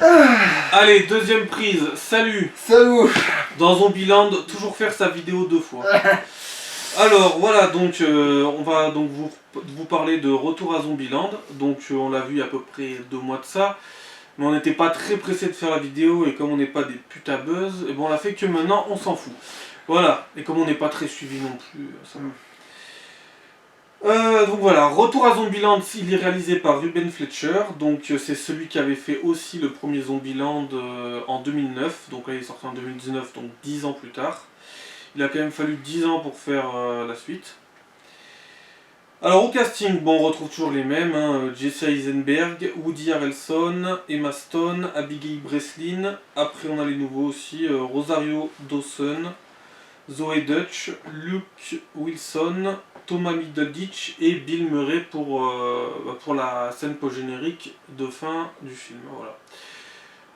Allez, deuxième prise, salut. Salut. Dans Zombieland, toujours faire sa vidéo 2 fois. Alors voilà, donc on va donc vous parler de Retour à Zombieland. Donc on l'a vu il y a à peu près 2 mois de ça. Mais on n'était pas très pressé de faire la vidéo et comme on n'est pas des putains buzz, et bon on l'a fait que maintenant on s'en fout. Voilà, et comme on n'est pas très suivi non plus, ça va. Donc voilà, Retour à Zombieland, il est réalisé par Ruben Fletcher, donc c'est celui qui avait fait aussi le premier Zombieland en 2009, donc là il est sorti en 2019, donc 10 ans plus tard. Il a quand même fallu 10 ans pour faire la suite. Alors au casting, bon on retrouve toujours les mêmes, hein, Jesse Eisenberg, Woody Harrelson, Emma Stone, Abigail Breslin, après on a les nouveaux aussi, Rosario Dawson, Zoe Dutch, Luke Wilson, Thomas Middleditch et Bill Murray pour la scène post-générique de fin du film. Voilà.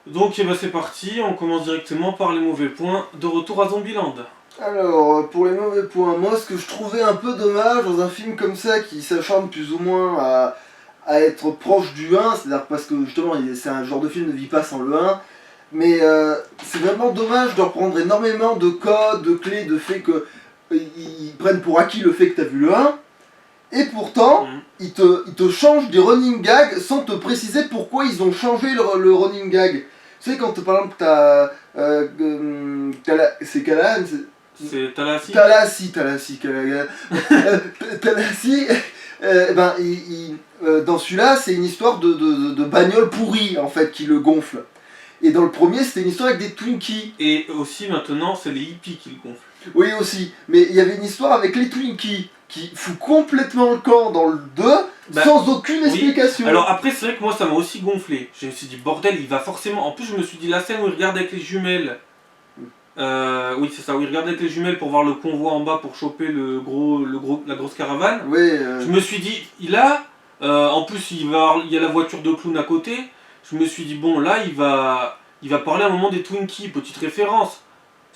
Donc c'est parti, on commence directement par les mauvais points de Retour à Zombieland. Alors, pour les mauvais points, moi ce que je trouvais un peu dommage dans un film comme ça qui s'acharne plus ou moins à être proche du 1, c'est-à-dire parce que justement c'est un genre de film ne vit pas sans le 1, mais c'est vraiment dommage de reprendre énormément de codes, de clés, de faits que ils prennent pour acquis le fait que tu as vu le 1, et pourtant ils te changent des running gags sans te préciser pourquoi ils ont changé le running gag. Tu sais, quand par exemple t'as c'est Callahan, c'est Tallahassee. Tallahassee, dans celui-là, c'est une histoire de bagnole pourrie en fait qui le gonfle. Et dans le premier, c'était une histoire avec des Twinkies. Et aussi maintenant, c'est les hippies qui le gonflent. Oui, aussi. Mais il y avait une histoire avec les Twinkies qui fout complètement le camp dans le 2 sans aucune explication. Alors après, c'est vrai que moi ça m'a aussi gonflé. Je me suis dit, bordel, il va forcément. En plus, je me suis dit, la scène où il regarde avec les jumelles. Oui, c'est ça, où il regarde avec les jumelles pour voir le convoi en bas pour choper la grosse caravane. Oui, Je me suis dit, en plus, il y a la voiture de clown à côté. Je me suis dit, bon, là, il va parler à un moment des Twinkies, petite référence.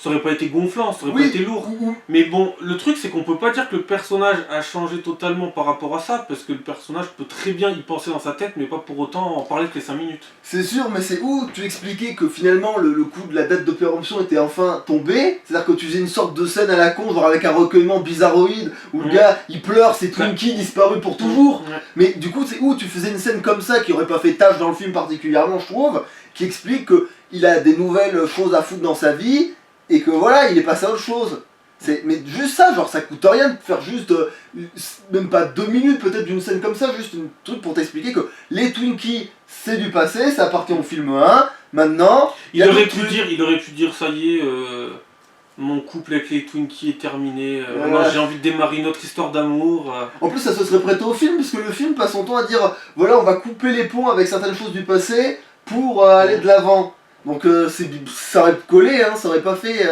Ça aurait pas été gonflant, ça aurait pas été lourd. Mais bon, le truc c'est qu'on peut pas dire que le personnage a changé totalement par rapport à ça, parce que le personnage peut très bien y penser dans sa tête, mais pas pour autant en parler que les 5 minutes. C'est sûr, mais c'est où tu expliquais que finalement le coup de la date de péremption était enfin tombé. C'est-à-dire que tu faisais une sorte de scène à la con, genre avec un recueillement bizarroïde, où le gars il pleure, ses Twinkies disparus pour toujours. Mais du coup, c'est où tu faisais une scène comme ça qui aurait pas fait tâche dans le film particulièrement, je trouve, qui explique qu'il a des nouvelles choses à foutre dans sa vie. Et que voilà, il est passé à autre chose. Mais juste ça, genre ça coûte rien de faire juste, même pas 2 minutes peut-être d'une scène comme ça, juste un truc pour t'expliquer que les Twinkies c'est du passé, ça appartient au film 1, maintenant... Il aurait pu dire ça y est, mon couple avec les Twinkies est terminé, maintenant j'ai envie de démarrer une autre histoire d'amour. En plus ça se serait prêté au film, parce que le film passe son temps à dire, voilà on va couper les ponts avec certaines choses du passé pour aller de l'avant. Donc ça aurait collé, hein, ça aurait pas fait...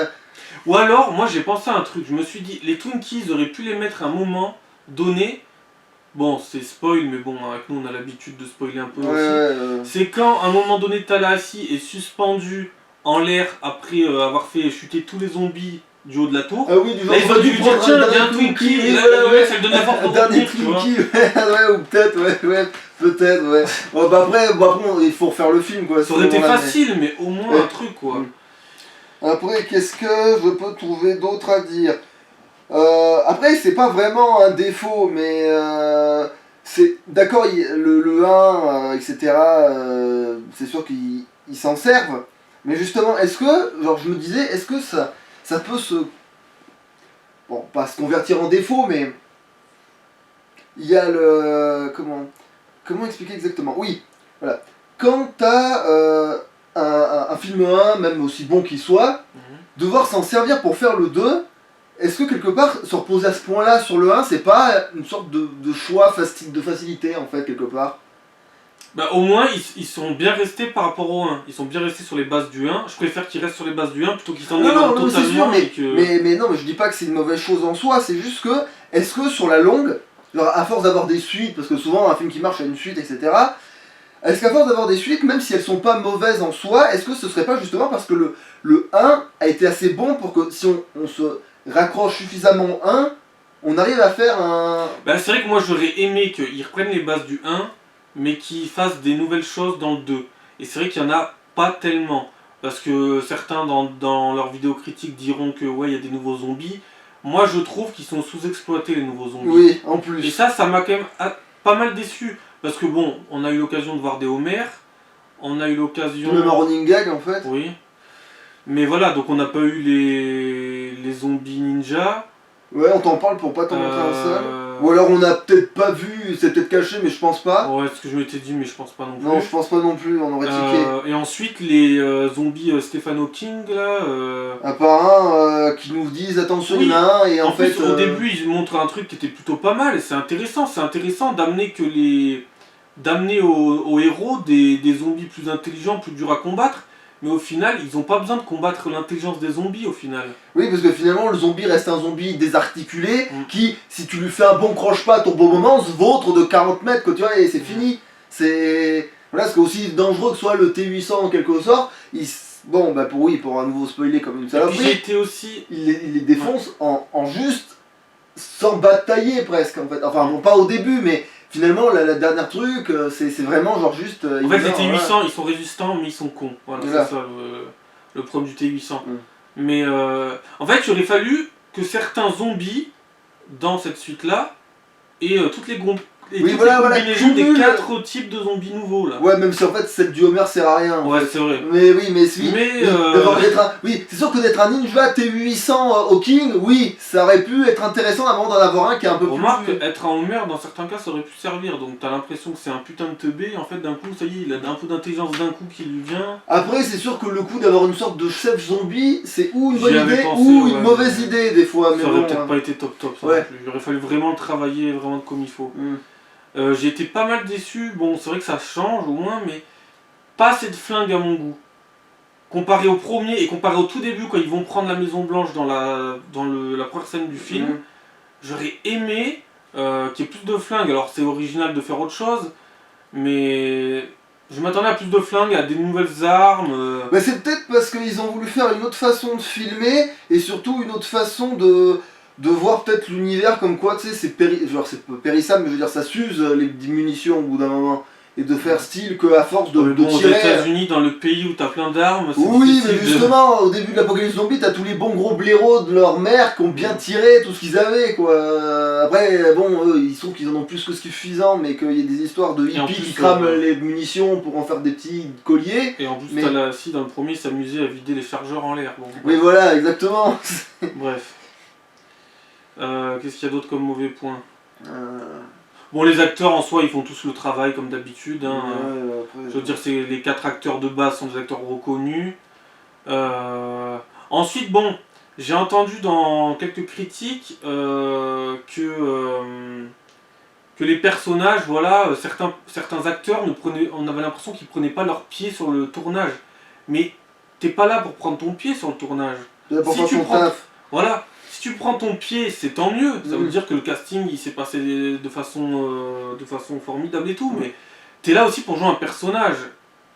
Ou alors, moi j'ai pensé à un truc, je me suis dit, les Twinkies auraient pu les mettre à un moment donné, bon c'est spoil, mais bon avec nous on a l'habitude de spoiler un peu aussi, c'est quand à un moment donné Tallahassee est suspendu en l'air après avoir fait chuter tous les zombies du haut de la tour. Ah oui, du genre, là ils ont dû lui dire tiens, il y a un Twinkie, et là le mec ça lui donne la force pour revenir, tu vois. Ouais, ou peut-être, peut-être. Bon, après, il faut refaire le film, quoi. Ça aurait été facile, mais au moins un truc, quoi. Après, qu'est-ce que je peux trouver d'autre à dire? Après, c'est pas vraiment un défaut, mais c'est d'accord, le 1, etc., c'est sûr qu'ils s'en servent, mais justement, est-ce que, genre, je me disais, est-ce que ça peut se... Bon, pas se convertir en défaut, mais il y a le... Comment expliquer exactement? Oui, voilà. Quand t'as un film 1, même aussi bon qu'il soit, devoir s'en servir pour faire le 2, est-ce que quelque part, se reposer à ce point-là sur le 1, c'est pas une sorte de choix de facilité, en fait, quelque part? Bah au moins, ils sont bien restés par rapport au 1. Ils sont bien restés sur les bases du 1. Je préfère qu'ils restent sur les bases du 1 plutôt qu'ils s'en éloignent totalement. C'est sûr, mais non, mais je dis pas que c'est une mauvaise chose en soi, c'est juste que, est-ce que sur la longue, genre à force d'avoir des suites, parce que souvent un film qui marche a une suite, etc., est-ce qu'à force d'avoir des suites, même si elles sont pas mauvaises en soi, est-ce que ce serait pas justement parce que le 1 a été assez bon pour que si on se raccroche suffisamment au 1, on arrive à faire un... Bah c'est vrai que moi j'aurais aimé qu'ils reprennent les bases du 1, mais qu'ils fassent des nouvelles choses dans le 2. Et c'est vrai qu'il y en a pas tellement. Parce que certains dans leurs vidéos critiques diront que ouais, il y a des nouveaux zombies. Moi, je trouve qu'ils sont sous-exploités, les nouveaux zombies. Oui, en Et plus. ça m'a quand même pas mal déçu. Parce que bon, on a eu l'occasion de voir des Homer. On a eu l'occasion... Même un running gag en fait. Oui. Mais voilà, donc on n'a pas eu les zombies ninja. Ouais, on t'en parle pour pas t'en montrer un seul. Euh, Ou alors on a peut-être pas vu, c'est peut-être caché, mais je pense pas. Ouais, ce que je m'étais dit, mais je pense pas non plus. Non, je pense pas non plus, on aurait tiqué. Et ensuite, les zombies Stephen Hawking, là... À part un qui nous disent attention, Oui. il y en a un, et en fait. Plus, au début, ils montrent un truc qui était plutôt pas mal, et c'est intéressant d'amener aux héros des zombies plus intelligents, plus durs à combattre, mais au final, ils ont pas besoin de combattre l'intelligence des zombies, au final. Oui, parce que finalement, le zombie reste un zombie désarticulé Mm. qui, si tu lui fais un bon croche-patte au bon moment, se vautre de 40 mètres, quoi, tu vois, et c'est fini. C'est. Voilà, c'est aussi dangereux que soit le T800 en quelque sorte. Bon, bah pour un nouveau spoiler comme une Et puis j'ai saloperie, été aussi... il les défonce en juste sans batailler presque, en fait. Enfin, bon, pas au début, mais finalement, la dernière truc, c'est vraiment genre juste. En fait, les T800, ils sont résistants, mais ils sont cons. Voilà, Voilà. c'est ça le problème du T800. Mm. Mais en fait, il aurait fallu que certains zombies, dans cette suite-là, aient toutes les Oui, voilà, combinaisons des cumule. 4 types de zombies nouveaux, là. Ouais, même si en fait celle du Homer sert à rien. Ouais, c'est vrai. Mais oui, mais si. Mais, Oui, c'est sûr que d'être un ninja T800 Hawking, oui, ça aurait pu être intéressant avant d'en avoir un qui est un peu Remarque, plus. être un Homer, dans certains cas, ça aurait pu servir. Donc t'as l'impression que c'est un putain de teubé, et en fait, d'un coup, ça y est, il a un peu d'intelligence d'un coup qui lui vient. Après, c'est sûr que le coup d'avoir une sorte de chef zombie, c'est ou une bonne J'y avais idée pensé, ou ouais, une mauvaise idée des fois. Mais Ça aurait bon, peut-être hein. pas été top, ça Ouais. non plus. Il aurait fallu vraiment le travailler, vraiment comme il faut. Mm. J'ai été pas mal déçu, bon c'est vrai que ça change au moins, mais pas assez de flingues à mon goût. Comparé au premier et comparé au tout début quand ils vont prendre la Maison Blanche dans la première scène du film, Mm. j'aurais aimé qu'il y ait plus de flingues. Alors c'est original de faire autre chose, mais je m'attendais à plus de flingues, à des nouvelles armes. Bah, c'est peut-être parce qu'ils ont voulu faire une autre façon de filmer et surtout une autre façon de voir peut-être l'univers comme quoi, tu sais, c'est périssable, mais je veux dire, ça s'use les munitions au bout d'un moment. Et de faire style qu'à force de Bon, aux tirer. États-Unis, dans le pays où t'as plein d'armes, c'est Oui, difficile mais justement, au début de l'apocalypse zombie, t'as tous les bons gros blaireaux de leur mère qui ont bien tiré tout ce qu'ils avaient, quoi. Après, bon, eux, ils trouvent qu'ils en ont plus que suffisant, mais qu'il y a des histoires de Et en hippies plus, qui crament les munitions pour en faire des petits colliers. Et en plus, Mais- si dans le premier, s'amuser à vider les chargeurs en l'air. Bon, Oui, voilà, exactement. bref. Qu'est-ce qu'il y a d'autre comme mauvais point? Euh, Bon, les acteurs en soi, ils font tous le travail comme d'habitude. Hein. ouais, après, Je veux dire, les 4 acteurs de base sont des acteurs reconnus. Ensuite, bon, j'ai entendu dans quelques critiques que les personnages, voilà, certains acteurs on avait l'impression qu'ils prenaient pas leur pied sur le tournage. Mais t'es pas là pour prendre ton pied sur le tournage. pour si faire tu son prends- taf. Voilà, si tu prends ton pied, c'est tant mieux. Ça veut Mm. dire que le casting il s'est passé de façon formidable et tout, mais t'es là aussi pour jouer un personnage.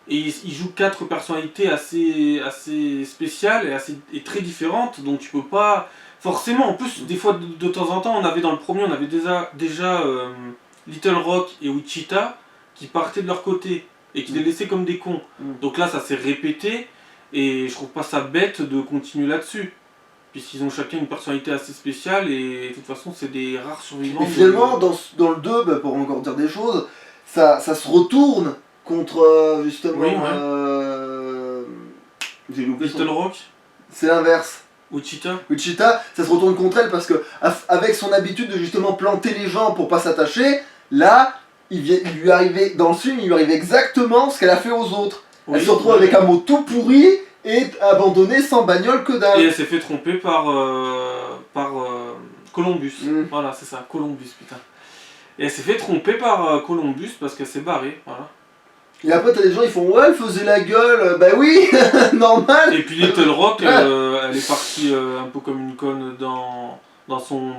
Et il joue 4 personnalités assez spéciales et très différentes, donc tu peux pas. Forcément, en plus, des fois de temps en temps, on avait dans le premier, on avait déjà Little Rock et Wichita qui partaient de leur côté et qui les laissaient comme des cons. Mm. Donc là, ça s'est répété et je trouve pas ça bête de continuer là-dessus. Puisqu'ils ont chacun une personnalité assez spéciale et de toute façon, c'est des rares survivants. Et finalement, dans le 2, bah, pour encore dire des choses, ça se retourne contre justement. Oui, ouais. J'ai loupé Little son... Rock, C'est l'inverse. Wichita. Wichita, ça se retourne contre elle parce que, avec son habitude de justement planter les gens pour pas s'attacher, là, il lui arrivait, dans le film, il lui arrivait exactement ce qu'elle a fait aux autres. Oui, Elle se retrouve oui. avec un mot tout pourri et abandonnée sans bagnole que dalle. Et elle s'est fait tromper par Columbus. Mm. Voilà, c'est ça, Columbus, putain. Et elle s'est fait tromper par Columbus parce qu'elle s'est barrée, voilà. Et après, t'as des gens, ils font ouais, elle faisait la gueule. Bah oui, normal. Et puis Little Rock, elle est partie un peu comme une conne dans son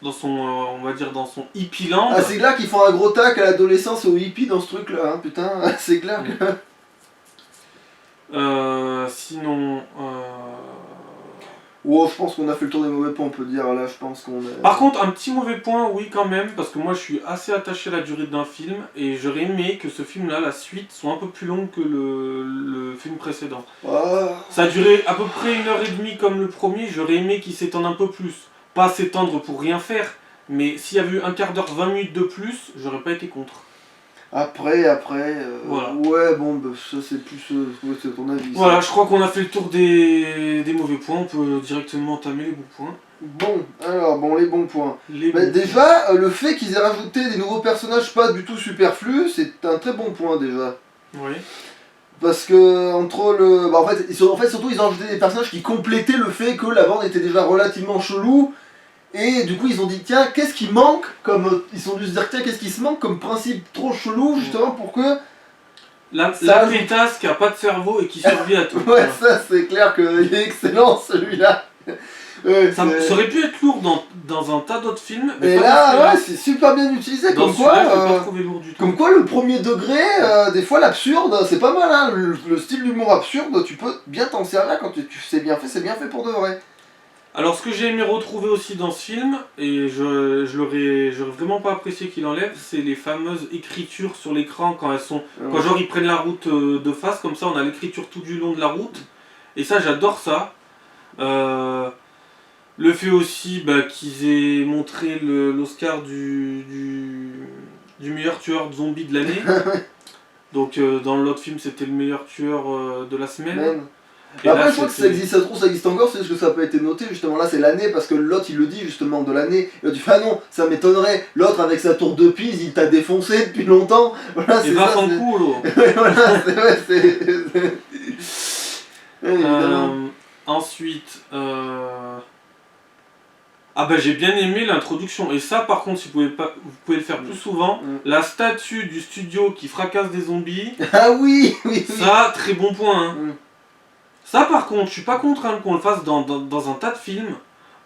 on va dire dans son hippie land. Ah, c'est clair qu'ils font un gros tac à l'adolescence et aux hippies dans ce truc-là, hein, putain, c'est clair que... Sinon, Oh, je pense qu'on a fait le tour des mauvais points, on peut dire, là, je pense qu'on est... Par contre, un petit mauvais point, oui quand même, parce que moi je suis assez attaché à la durée d'un film, et j'aurais aimé que ce film-là, la suite, soit un peu plus longue que le film précédent. Ah, Ça a duré à peu près 1h30 comme le premier, j'aurais aimé qu'il s'étende un peu plus. Pas s'étendre pour rien faire, mais s'il y avait eu un quart d'heure, 20 minutes de plus, j'aurais pas été contre. après, Voilà. ouais, bon, bah, ça c'est plus... ouais, c'est ton avis. Voilà, Ça. je crois qu'on a fait le tour des mauvais points, on peut directement entamer les bons points. Bon, alors, bon, les bons points. Les Bah, bons déjà, le fait qu'ils aient rajouté des nouveaux personnages pas du tout superflus, c'est un très bon point, déjà. points. Oui. Parce que, entre le... Bah, en fait, surtout, ils ont rajouté des personnages qui complétaient le fait que la bande était déjà relativement chelou. Et du coup, ils ont dit, tiens, qu'est-ce qui manque comme... Ils ont dû se dire, tiens, qu'est-ce qui se manque comme principe trop chelou, justement, pour que... La Ça- pétasse qui a pas de cerveau et qui survit à tout. Ouais, ça, c'est clair qu'il est excellent, celui-là. Ouais, Ça aurait pu être lourd dans un tas d'autres films, mais Et pas là, dans celui-là. ouais, c'est super bien utilisé, Dans comme quoi... celui-là, je l'ai pas trouvé lourd du tout. Comme quoi, le premier degré, des fois l'absurde, c'est pas mal, hein. Le style d'humour absurde, tu peux bien t'en servir quand tu c'est bien fait pour de vrai. Alors, ce que j'ai aimé retrouver aussi dans ce film, et j'aurais vraiment pas apprécié qu'il enlève, c'est les fameuses écritures sur l'écran quand elles sont. Quand genre ils prennent la route de face, comme ça on a l'écriture tout du long de la route. Et ça, j'adore ça. Le fait aussi qu'ils aient montré l'Oscar du meilleur tueur de zombies de l'année. Donc dans l'autre film, c'était le meilleur tueur de la semaine. Même. Et Après, là, je crois que ça c'était- existe, ça se trouve, ça existe encore, c'est juste que ça n'a pas été noté, justement là c'est l'année, parce que l'autre il le dit justement de l'année, et tu fais ah non, ça m'étonnerait, l'autre avec sa tour de Pise, il t'a défoncé depuis longtemps, voilà Et c'est ça. Vaffanculo. Voilà, c'est vrai, c'est. Ouais, évidemment. Ensuite, ah bah j'ai bien aimé l'introduction. Et ça par contre, si vous pouvez le faire plus souvent, la statue du studio qui fracasse des zombies, Ah oui, oui, oui. ça très bon point. Hein. Mm. Ça par contre, je suis pas contre hein, qu'on le fasse dans un tas de films.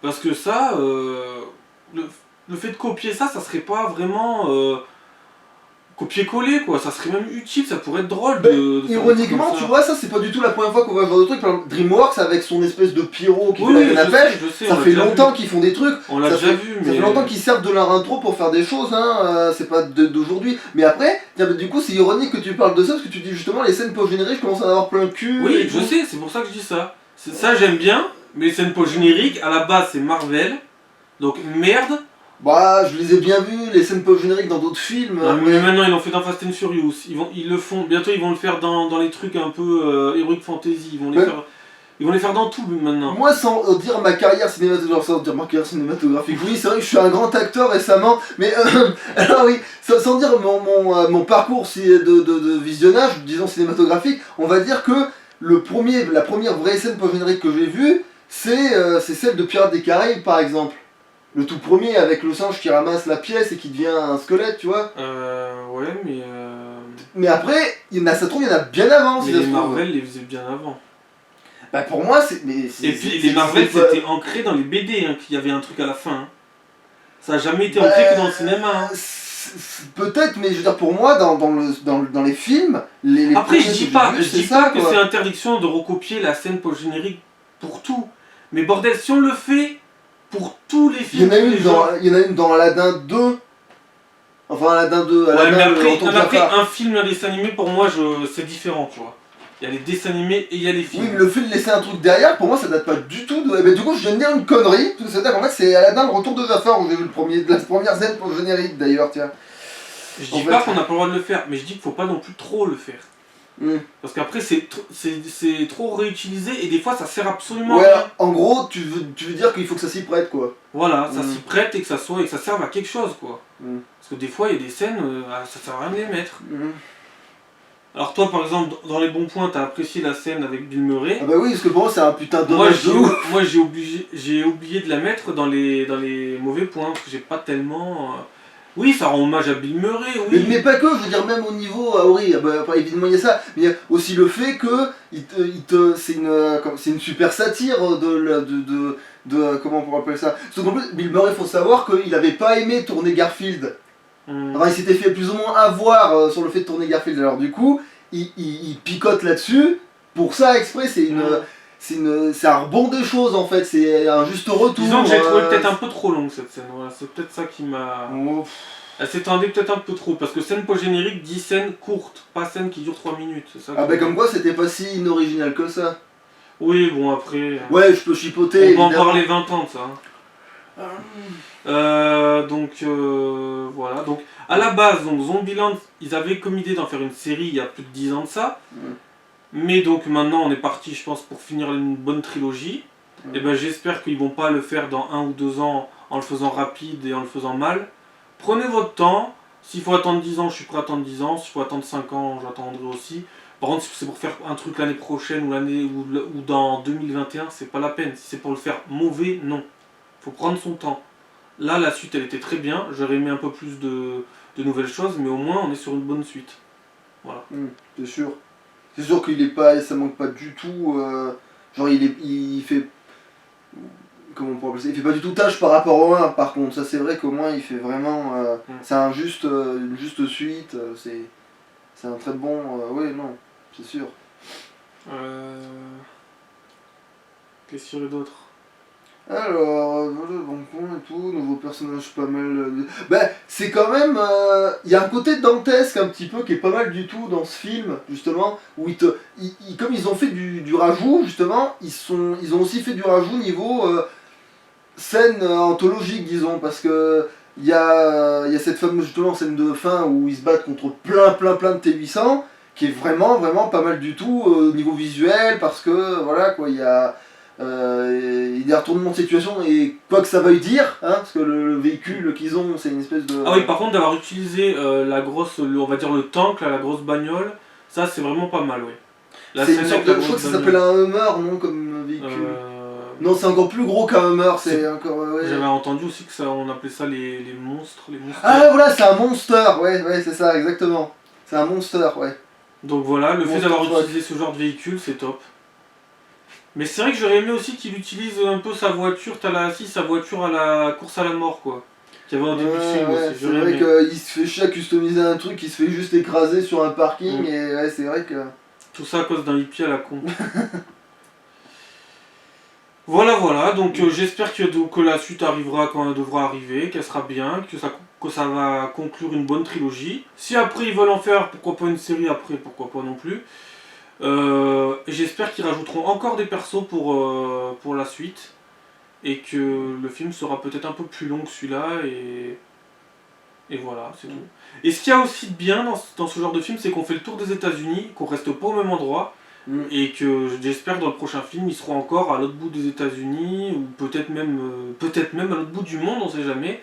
Parce que ça, le fait de copier ça, ça serait pas vraiment copier-coller quoi. Ça serait même utile, ça pourrait être drôle de faire un truc Ironiquement, comme ça. tu vois, ça c'est pas du tout la première fois qu'on voit ce genre de truc. Par exemple, DreamWorks avec son espèce de pyro qui Oui, fait oui, la je pêche, sais, je sais, ça on l'a fait déjà longtemps vu. qu'ils font des trucs. On l'a Ça déjà fait- vu, Ça mais. fait longtemps qu'ils servent de leur intro pour faire des choses, hein. C'est pas d'aujourd'hui. Mais après, tiens, bah, du coup, c'est ironique que tu parles de ça parce que tu dis justement les scènes post-génériques commencent à en avoir plein le cul. Oui, et je tout. sais, c'est pour ça que je dis ça. Ça, j'aime bien, mais les scènes post-génériques, à la base, c'est Marvel. Donc, merde. Bah, je les ai bien vus, les scènes post-génériques dans d'autres films. Non, mais maintenant, ils l'ont fait dans Fast and Furious. Ils le font, bientôt, ils vont le faire dans les trucs un peu Heroic Fantasy. Ils vont les faire dans tout maintenant. Moi, sans dire ma carrière cinématographique, oui, c'est vrai que je suis un grand acteur récemment, mais alors oui, sans dire mon parcours de visionnage, disons cinématographique, on va dire que la première vraie scène post-générique que j'ai vue, c'est celle de Pirates des Caraïbes, par exemple. Le tout premier avec le singe qui ramasse la pièce et qui devient un squelette, tu vois. Ouais, mais. Mais après, ça se trouve, il y en a bien avant, Mais si ça les se trouve. Marvel les faisaient bien avant. Bah pour moi, c'est. Et puis, les Marvel, c'était ancré dans les BD, hein, qu'il y avait un truc à la fin. Hein. Ça a jamais été ancré que dans le cinéma. Hein. Peut-être, mais je veux dire, pour moi, dans les films, les Après, je premiers dis que pas, j'ai vus, je dis c'est ça, pas que quoi. c'est interdiction de recopier la scène post-générique pour tout. Mais bordel, si on le fait pour tous les Il y films, en a tous les genres- il y en a une dans Aladdin 2. Enfin, Aladdin 2, Ouais, Aladdin, mais le après, retour de mais après, Jafar. un film, un dessin animé, pour moi, c'est différent, tu vois. Il y a les dessins animés et il y a les films. Oui, mais le fait de laisser un truc derrière, pour moi, ça date pas du tout de. Mais du coup, je viens de dire une connerie. C'est-à-dire qu'en fait, c'est Aladdin, le retour de Jafar, où j'ai vu la première scène pour le générique d'ailleurs, tiens. Je En dis fait- pas qu'on n'a pas le droit de le faire, mais je dis qu'il faut pas non plus trop le faire. Parce qu'après, c'est trop réutilisé et des fois, ça sert absolument à Ouais, rien. en gros, tu veux dire qu'il faut que ça s'y prête, quoi. Voilà, ça Mm. s'y prête et que ça serve à quelque chose, quoi. Mm. Parce que des fois, il y a des scènes, ça sert à rien de les mettre. Alors toi, par exemple, dans les bons points, t'as apprécié la scène avec Bill Murray. Ah bah oui, parce que pour moi, c'est un putain de Moi, dommage de ouf. j'ai oublié de la mettre dans les mauvais points, parce que j'ai pas tellement... Oui, ça rend hommage à Bill Murray, oui. Mais pas que, je veux dire, même au niveau. Ah oui, bah, évidemment, il y a ça. Mais il y a aussi le fait que c'est une super satire de comment on pourrait appeler ça. Parce qu'en plus, Bill Murray, il faut savoir qu'il avait pas aimé tourner Garfield. Enfin, il s'était fait plus ou moins avoir sur le fait de tourner Garfield. Alors, du coup, il picote là-dessus. Pour ça, exprès, c'est une. c'est un rebond des choses en fait, c'est un juste retour. Disons que j'ai trouvé peut-être un peu trop longue cette scène, voilà, c'est peut-être ça qui m'a... Oh, Elle s'étendait peut-être un peu trop, parce que scène post-générique dit scène courte, pas scène qui dure 3 minutes, c'est ça. ah bah comme quoi c'était pas si inoriginal que ça. Oui, bon après... Ouais, je peux chipoter. On peut en évidemment. parler 20 ans de ça. Voilà. Donc, à la base, donc, Zombieland, ils avaient comme idée d'en faire une série il y a plus de 10 ans de ça. Mais donc maintenant, on est parti, je pense, pour finir une bonne trilogie. Et ben, j'espère qu'ils vont pas le faire dans 1 ou 2 ans en le faisant rapide et en le faisant mal. Prenez votre temps. S'il faut attendre 10 ans, je suis prêt à attendre 10 ans. S'il faut attendre 5 ans, j'attendrai aussi. Par contre, si c'est pour faire un truc l'année prochaine ou dans 2021, c'est pas la peine. Si c'est pour le faire mauvais, non. Faut prendre son temps. Là, la suite, elle était très bien. J'aurais aimé un peu plus de nouvelles choses, mais au moins, on est sur une bonne suite. Voilà. C'est sûr. C'est sûr qu'il est pas, ça manque pas du tout. Genre, il fait. Comment on pourrait appeler ça, il fait pas du tout tâche par rapport au 1, par contre. Ça, c'est vrai qu'au moins, il fait vraiment. C'est une juste suite. C'est un très bon. Oui, non, c'est sûr. Qu'est-ce qu'il y aurait d'autre? Alors, voilà, bon point et tout, nouveau personnage pas mal. Ben, c'est quand même. Il y a un côté dantesque un petit peu qui est pas mal du tout dans ce film, justement, où comme ils ont fait du rajout, justement, ils ont aussi fait du rajout niveau scène anthologique, disons, parce que il y a cette fameuse justement scène de fin où ils se battent contre plein de T800, qui est vraiment pas mal du tout au niveau visuel, parce que voilà quoi, il y a des retournements de situation et quoi que ça veuille dire, hein, parce que le véhicule qu'ils ont, c'est une espèce de... Ah oui, par contre, d'avoir utilisé la grosse, on va dire le tank, là, la grosse bagnole, ça c'est vraiment pas mal, oui. C'est une sorte de... Je crois que ça s'appelle un Hummer, non, comme véhicule. Non, c'est encore plus gros qu'un Hummer, c'est encore... Ouais. J'avais entendu aussi que ça, on appelait ça les monstres, Ah voilà, c'est un monster, ouais, c'est ça, exactement. C'est un monster, ouais. Donc voilà, le fait d'avoir utilisé ce genre de véhicule, c'est top. Mais c'est vrai que j'aurais aimé aussi qu'il utilise un peu sa voiture, sa voiture à la course à la mort, quoi. Qu'il y avait au début du film aussi. C'est vrai qu'il se fait chier à customiser un truc, il se fait juste écraser sur un parking, et ouais, c'est vrai que... Tout ça à cause d'un hippie à la con. Voilà, donc j'espère que la suite arrivera quand elle devra arriver, qu'elle sera bien, que ça va conclure une bonne trilogie. Si après ils veulent en faire, pourquoi pas une série après, pourquoi pas non plus. J'espère qu'ils rajouteront encore des persos pour la suite. Et que le film sera peut-être un peu plus long que celui-là. Et voilà, c'est tout. Et ce qu'il y a aussi de bien dans ce genre de film, c'est qu'on fait le tour des États-Unis, qu'on reste pas au même endroit. Et que j'espère que dans le prochain film, ils seront encore à l'autre bout des États-Unis, ou peut-être même à l'autre bout du monde, on sait jamais.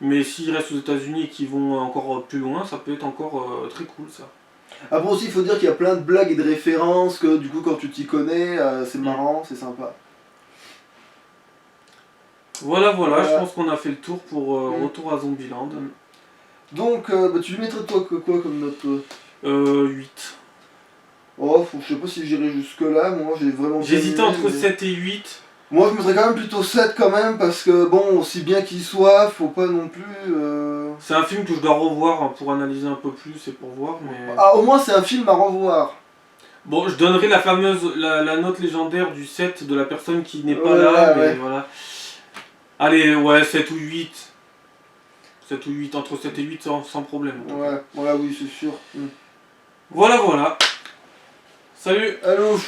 Mais s'ils restent aux États-Unis et qu'ils vont encore plus loin, ça peut être encore très cool ça. Après aussi, il faut dire qu'il y a plein de blagues et de références que du coup, quand tu t'y connais, c'est marrant, c'est sympa. Voilà, je pense qu'on a fait le tour pour Retour à Zombieland. Donc, tu lui mettrais toi quoi comme note 8. Oh, je sais pas si j'irai jusque là, moi j'ai vraiment... J'hésitais entre 7 et 8. Moi je mettrais quand même plutôt 7 quand même, parce que bon, aussi bien qu'il soit, faut pas non plus... C'est un film que je dois revoir pour analyser un peu plus et pour voir, mais... Ah, au moins c'est un film à revoir. Bon, je donnerai la note légendaire du 7 de la personne qui n'est pas là, mais voilà. Allez, ouais, 7 ou 8. 7 ou 8, entre 7 et 8 sans problème. Ouais, voilà, oui, c'est sûr. Voilà. Salut. Allô.